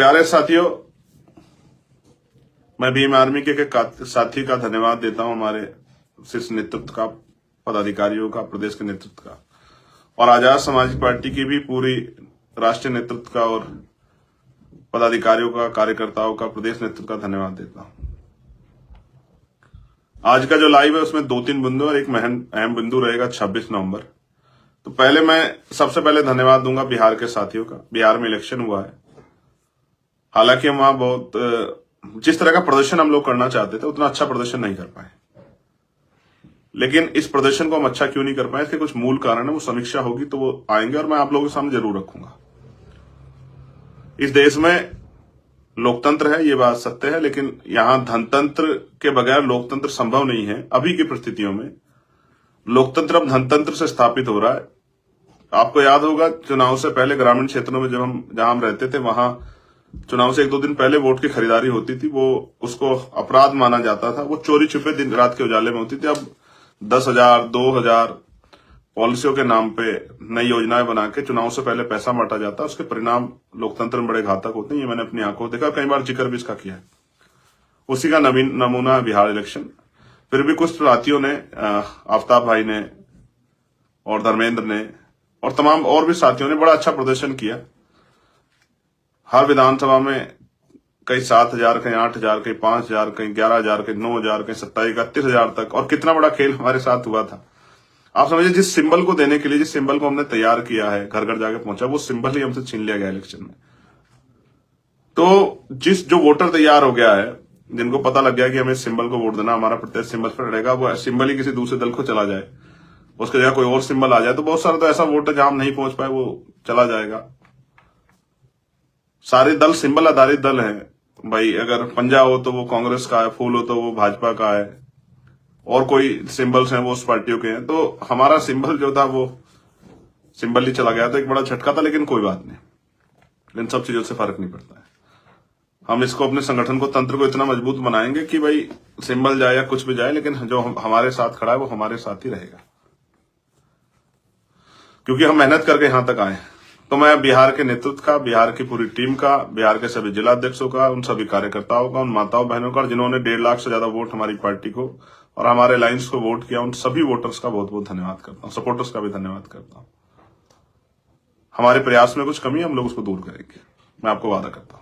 प्यारे साथियों, मैं भीम आर्मी के साथी का धन्यवाद देता हूं, हमारे शीर्ष नेतृत्व का, पदाधिकारियों का, प्रदेश के नेतृत्व का, और आजाद समाज पार्टी की भी पूरी राष्ट्रीय नेतृत्व का और पदाधिकारियों का, कार्यकर्ताओं का, प्रदेश नेतृत्व का धन्यवाद देता हूं। आज का जो लाइव है उसमें 2-3 बिंदु और एक अहम बिंदु रहेगा 26 नवंबर। तो पहले मैं सबसे पहले धन्यवाद दूंगा बिहार के साथियों का। बिहार में इलेक्शन हुआ है, हालांकि हम वहां बहुत जिस तरह का प्रदर्शन हम लोग करना चाहते थे उतना अच्छा प्रदर्शन नहीं कर पाए, लेकिन इस प्रदर्शन को हम अच्छा क्यों नहीं कर पाए, इसके कुछ मूल कारण है। वो समीक्षा होगी तो वो आएंगे और मैं आप लोगों के सामने जरूर रखूंगा। इस देश में लोकतंत्र है, ये बात सत्य है, लेकिन यहां धनतंत्र के बगैर लोकतंत्र संभव नहीं है। अभी की परिस्थितियों में लोकतंत्र अब धनतंत्र से स्थापित हो रहा है। आपको याद होगा चुनाव से पहले ग्रामीण क्षेत्रों में जहां हम रहते थे, वहां चुनाव से 1-2 दिन पहले वोट की खरीदारी होती थी, वो उसको अपराध माना जाता था। वो चोरी छुपे दिन रात के उजाले में होती थी। अब 10,000 2,000 पॉलिसियों के नाम पे नई योजनाएं बना के चुनाव से पहले पैसा बांटा जाता है। उसके परिणाम लोकतंत्र में बड़े घातक होते हैं। ये मैंने अपनी आंखों देखा, कई बार जिक्र भी इसका किया है। उसी का नमूना है बिहार इलेक्शन। फिर भी कुछ साथियों ने, आफ्ताब भाई ने और धर्मेंद्र ने और तमाम और भी साथियों ने बड़ा अच्छा प्रदर्शन किया। हर विधानसभा में कई 7,000, कहीं 8,000, कहीं 5,000, कहीं 11,000, कहीं 9,000, कहीं 27,000-31,000 तक, और कितना बड़ा खेल हमारे साथ हुआ था। आप समझिए, जिस सिंबल को देने के लिए, जिस सिंबल को हमने तैयार किया है, घर घर जाके पहुंचा, वो सिंबल ही हमसे छीन लिया गया इलेक्शन में। तो जो वोटर तैयार हो गया है, जिनको पता लग गया कि हमें सिंबल को वोट देना, हमारा प्रत्येक सिंबल पर रहेगा, वो सिंबल ही किसी दूसरे दल को चला जाए, उसके जगह कोई और सिंबल आ जाए, तो बहुत सारा तो ऐसा वोट है जहां हम नहीं पहुंच पाए, वो चला जाएगा। सारे दल सिंबल आधारित दल है भाई। अगर पंजा हो तो वो कांग्रेस का है, फूल हो तो वो भाजपा का है, और कोई सिंबल्स हैं वो उस पार्टियों के हैं। तो हमारा सिंबल जो था वो सिंबल ही चला गया, तो एक बड़ा झटका था, लेकिन कोई बात नहीं। इन सब चीजों से फर्क नहीं पड़ता है। हम इसको, अपने संगठन को, तंत्र को इतना मजबूत बनाएंगे कि भाई सिंबल जाए या कुछ भी जाए, लेकिन जो हमारे साथ खड़ा है वो हमारे साथ ही रहेगा, क्योंकि हम मेहनत करके यहां तक आए। तो मैं बिहार के नेतृत्व का, बिहार की पूरी टीम का, बिहार के सभी जिला अध्यक्षों का, उन सभी कार्यकर्ताओं का, उन माताओं बहनों का, जिन्होंने 1.5 लाख से ज्यादा वोट हमारी पार्टी को और हमारे अलायंस को वोट किया, उन सभी वोटर्स का बहुत बहुत धन्यवाद करता हूं। सपोर्टर्स का भी धन्यवाद करता हूं। हमारे प्रयास में कुछ कमी है, हम लोग उसको दूर करेंगे, मैं आपको वादा करता हूं।